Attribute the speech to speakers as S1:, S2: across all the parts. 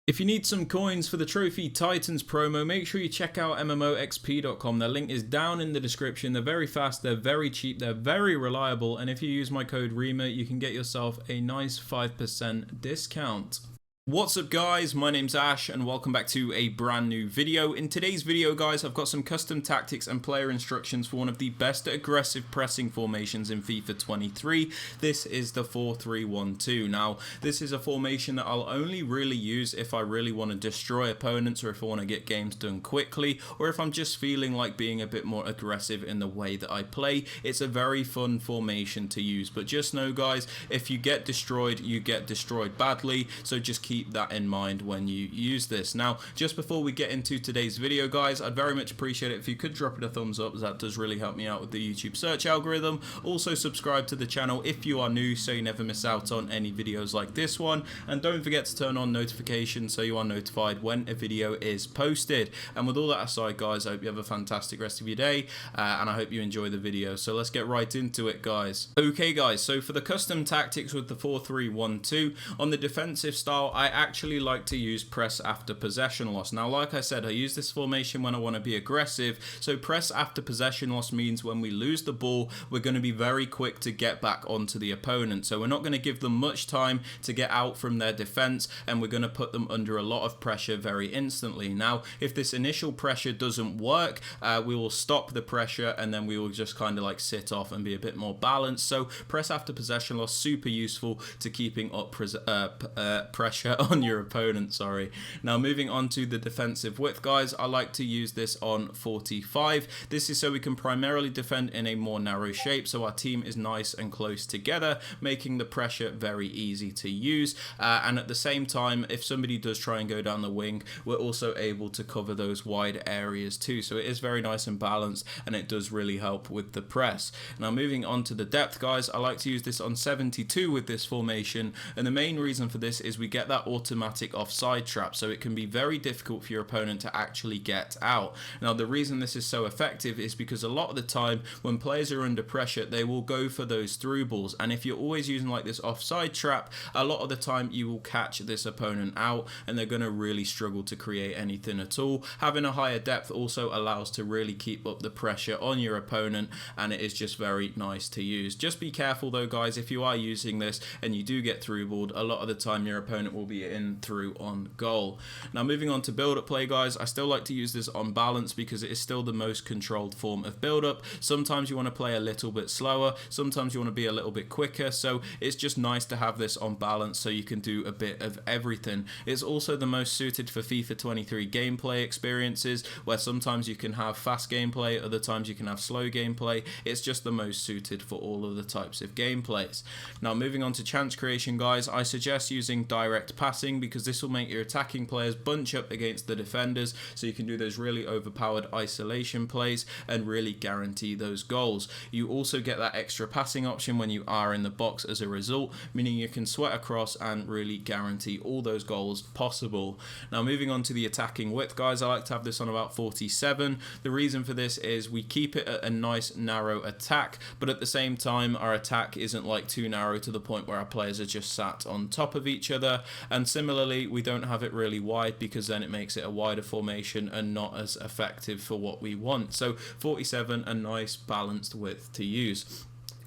S1: If you need some coins for the Trophy Titans promo, make sure you check out MMOXP.com. Their link is down in the description. They're very fast, they're very cheap, they're very reliable, and if you use my code Rema, you can get yourself a nice 5% discount. What's up guys, my name's Ash and welcome back to a brand new video. In today's video guys, I've got some custom tactics and player instructions for one of the best aggressive pressing formations in FIFA 23. This is the 4-3-1-2. Now, this is a formation that I'll only really use if I really want to destroy opponents, or if I want to get games done quickly, or if I'm just feeling like being a bit more aggressive in the way that I play. It's a very fun formation to use, but just know guys, if you get destroyed, you get destroyed badly, so just keep that in mind when you use this. Now, just before we get into today's video guys, I'd very much appreciate it if you could drop it a thumbs up, as that does really help me out with the YouTube search algorithm. Also subscribe to the channel if you are new so you never miss out on any videos like this one, and don't forget to turn on notifications so you are notified when a video is posted. And with all that aside guys, I hope you have a fantastic rest of your day, and I hope you enjoy the video. So let's get right into it guys. Okay guys, so for the custom tactics with the 4-3-1-2, on the defensive style, I actually like to use press after possession loss. Now, like I said, I use this formation when I want to be aggressive. So press after possession loss means when we lose the ball, we're going to be very quick to get back onto the opponent. So we're not going to give them much time to get out from their defense, and we're going to put them under a lot of pressure very instantly. Now, if this initial pressure doesn't work, we will stop the pressure and then we will just kind of like sit off and be a bit more balanced. So press after possession loss, super useful to keeping up pressure on your opponent. Now moving on to the defensive width guys, I like to use this on 45. This is so we can primarily defend in a more narrow shape, so our team is nice and close together, making the pressure very easy to use, and at the same time, if somebody does try and go down the wing, we're also able to cover those wide areas too. So it is very nice and balanced, and it does really help with the press. Now moving on to the depth guys, I like to use this on 72 with this formation, and the main reason for this is we get that automatic offside trap, so it can be very difficult for your opponent to actually get out. Now the reason this is so effective is because a lot of the time when players are under pressure, they will go for those through balls, and if you're always using like this offside trap, a lot of the time you will catch this opponent out and they're going to really struggle to create anything at all. Having a higher depth also allows to really keep up the pressure on your opponent, and it is just very nice to use. Just be careful though guys, if you are using this and you do get through balled, a lot of the time your opponent will be in through on goal. Now moving on to build up play guys, I still like to use this on balance because it is still the most controlled form of build up. Sometimes you want to play a little bit slower, sometimes you want to be a little bit quicker, so it's just nice to have this on balance so you can do a bit of everything. It's also the most suited for FIFA 23 gameplay experiences, where sometimes you can have fast gameplay, other times you can have slow gameplay. It's just the most suited for all of the types of gameplays. Now moving on to chance creation guys, I suggest using direct passing because this will make your attacking players bunch up against the defenders, so you can do those really overpowered isolation plays and really guarantee those goals. You also get that extra passing option when you are in the box as a result, meaning you can sweat across and really guarantee all those goals possible. Now moving on to the attacking width guys, I like to have this on about 47. The reason for this is we keep it at a nice narrow attack, but at the same time our attack isn't like too narrow to the point where our players are just sat on top of each other, and similarly we don't have it really wide because then it makes it a wider formation and not as effective for what we want. So 47, a nice balanced width to use.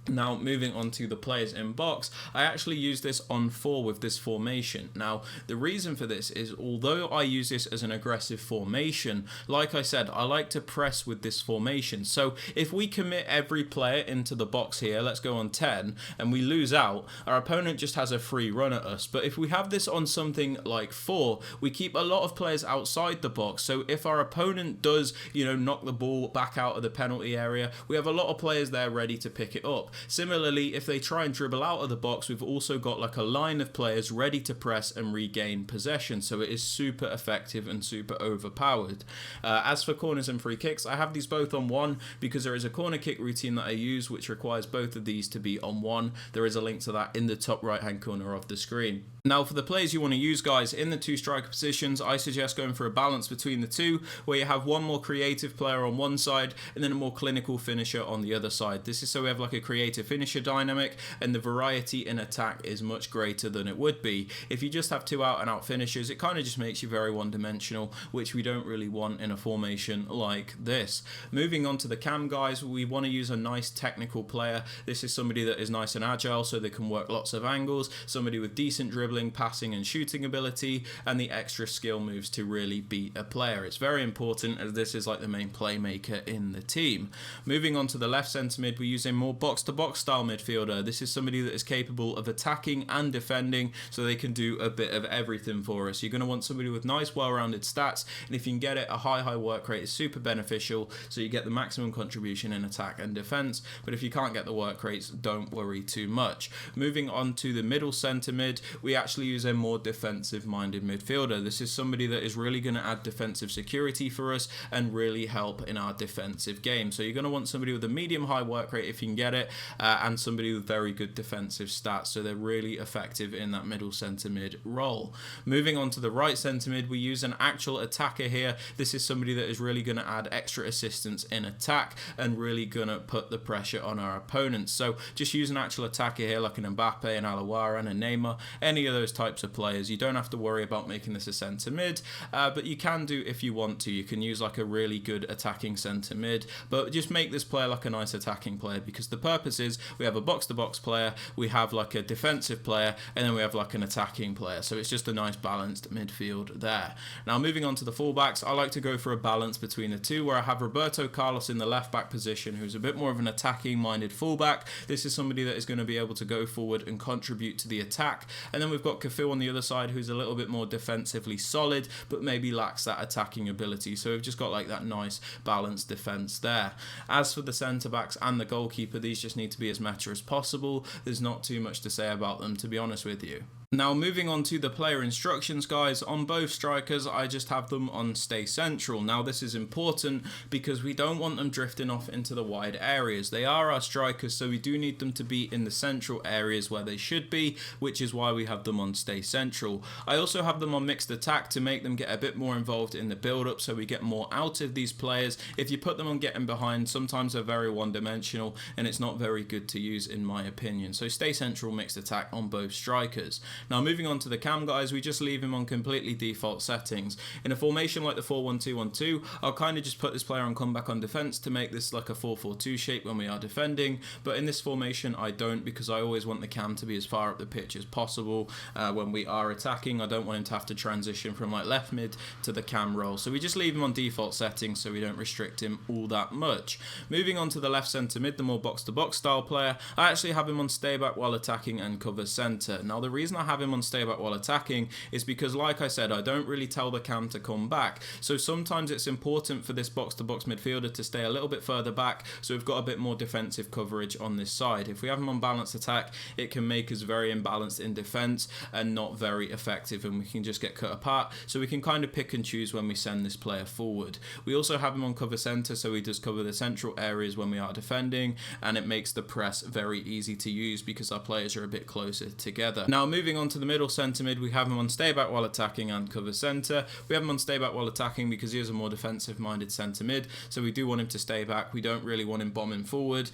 S1: Now moving on to the players in box, I actually use this on 4 with this formation. Now the reason for this is, although I use this as an aggressive formation, like I said, I like to press with this formation. So if we commit every player into the box here, let's go on 10, and we lose out, our opponent just has a free run at us. But if we have this on something like 4, we keep a lot of players outside the box, so if our opponent does, knock the ball back out of the penalty area, we have a lot of players there ready to pick it up. Similarly, if they try and dribble out of the box, we've also got like a line of players ready to press and regain possession, so it is super effective and super overpowered. As for corners and free kicks, I have these both on 1 because there is a corner kick routine that I use which requires both of these to be on 1. There is a link to that in the top right hand corner of the screen. Now for the players you want to use guys in the 2 striker positions, I suggest going for a balance between the 2, where you have one more creative player on one side and then a more clinical finisher on the other side. This is so we have like a creative create a finisher dynamic, and the variety in attack is much greater than it would be. If you just have two out and out finishers, it kind of just makes you very one-dimensional, which we don't really want in a formation like this. Moving on to the cam guys, we want to use a nice technical player. This is somebody that is nice and agile, so they can work lots of angles, somebody with decent dribbling, passing and shooting ability, and the extra skill moves to really beat a player. It's very important, as this is like the main playmaker in the team. Moving on to the left centre mid, we use a more box-to-box style midfielder. This is somebody that is capable of attacking and defending, so they can do a bit of everything for us. You're going to want somebody with nice, well-rounded stats, and if you can get it, a high work rate is super beneficial, so you get the maximum contribution in attack and defence. But if you can't get the work rates, don't worry too much. Moving on to the middle centre mid, we actually use a more defensive-minded midfielder. This is somebody that is really going to add defensive security for us and really help in our defensive game. So you're going to want somebody with a medium-high work rate if you can get it, and somebody with very good defensive stats, so they're really effective in that middle centre mid role. Moving on to the right centre mid, we use an actual attacker here. This is somebody that is really going to add extra assistance in attack and really going to put the pressure on our opponents. So just use an actual attacker here, like an Mbappe, an Alouara, and a Neymar, any of those types of players. You don't have to worry about making this a centre mid, but you can do if you want to. You can use like a really good attacking centre mid, but just make this player like a nice attacking player, because the purpose is we have a box-to-box player, we have like a defensive player, and then we have like an attacking player. So it's just a nice balanced midfield there. Now moving on to the fullbacks, I like to go for a balance between the two, where I have Roberto Carlos in the left back position, who's a bit more of an attacking minded fullback. This is somebody that is going to be able to go forward and contribute to the attack. And then we've got Cafu on the other side, who's a little bit more defensively solid, but maybe lacks that attacking ability. So we've just got like that nice balanced defense there. As for the centre backs and the goalkeeper, these just need to be as meta as possible. There's not too much to say about them, to be honest with you. Now moving on to the player instructions guys, on both strikers I just have them on stay central. Now this is important because we don't want them drifting off into the wide areas. They are our strikers, so we do need them to be in the central areas where they should be, which is why we have them on stay central. I also have them on mixed attack to make them get a bit more involved in the build up, so we get more out of these players. If you put them on getting behind, sometimes they're very one-dimensional and it's not very good to use in my opinion. So stay central, mixed attack on both strikers. Now moving on to the cam guys, we just leave him on completely default settings. In a formation like the 4-1-2-1-2, I'll kind of just put this player on comeback on defense to make this like a 4-4-2 shape when we are defending, but in this formation I don't, because I always want the cam to be as far up the pitch as possible. When we are attacking, I don't want him to have to transition from like left mid to the cam role, so we just leave him on default settings so we don't restrict him all that much. Moving on to the left centre mid, the more box to box style player, I actually have him on stay back while attacking and cover centre. Now the reason I have him on stay back while attacking is because, like I said, I don't really tell the cam to come back, so sometimes it's important for this box to box midfielder to stay a little bit further back, so we've got a bit more defensive coverage on this side. If we have him on balanced attack, it can make us very imbalanced in defense and not very effective, and we can just get cut apart, so we can kind of pick and choose when we send this player forward. We also have him on cover centre, so he does cover the central areas when we are defending, and it makes the press very easy to use because our players are a bit closer together. Now moving on to the middle centre mid, we have him on stay back while attacking and cover centre. We have him on stay back while attacking because he is a more defensive minded centre mid, so we do want him to stay back. We don't really want him bombing forward.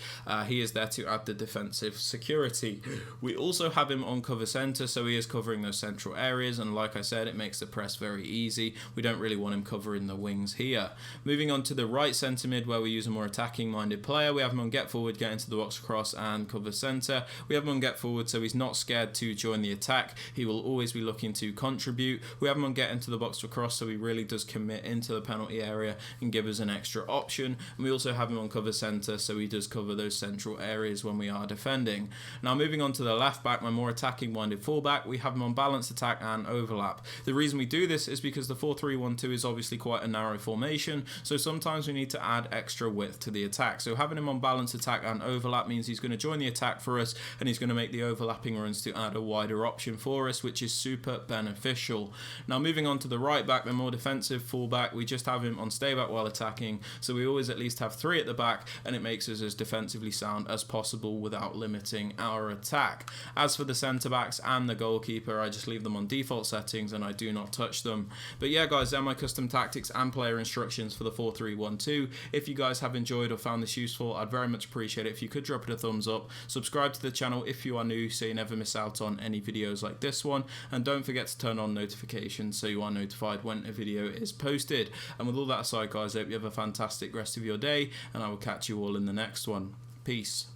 S1: He is there to add the defensive security. We also have him on cover centre, so he is covering those central areas, and like I said, it makes the press very easy. We don't really want him covering the wings here. Moving on to the right centre mid, where we use a more attacking minded player, we have him on get forward, get into the box across and cover centre. We have him on get forward, so he's not scared to join the attack. He will always be looking to contribute. We have him on get into the box across, so he really does commit into the penalty area and give us an extra option. And we also have him on cover centre, so he does cover those central areas when we are defending. Now moving on to the left back, my more attacking minded fullback, we have him on balanced attack and overlap. The reason we do this is because the 4-3-1-2 is obviously quite a narrow formation, so sometimes we need to add extra width to the attack. So having him on balanced attack and overlap means he's going to join the attack for us, and he's going to make the overlapping runs to add a wider option option for us, which is super beneficial. Now moving on to the right back, the more defensive fullback, we just have him on stay back while attacking, so we always at least have 3 at the back, and it makes us as defensively sound as possible without limiting our attack. As for the centre backs and the goalkeeper, I just leave them on default settings and I do not touch them. But yeah guys, they're my custom tactics and player instructions for the 4-3-1-2. If you guys have enjoyed or found this useful, I'd very much appreciate it if you could drop it a thumbs up, subscribe to the channel if you are new so you never miss out on any videos like this one, and don't forget to turn on notifications so you are notified when a video is posted. And with all that aside guys, I hope you have a fantastic rest of your day, and I will catch you all in the next one. Peace.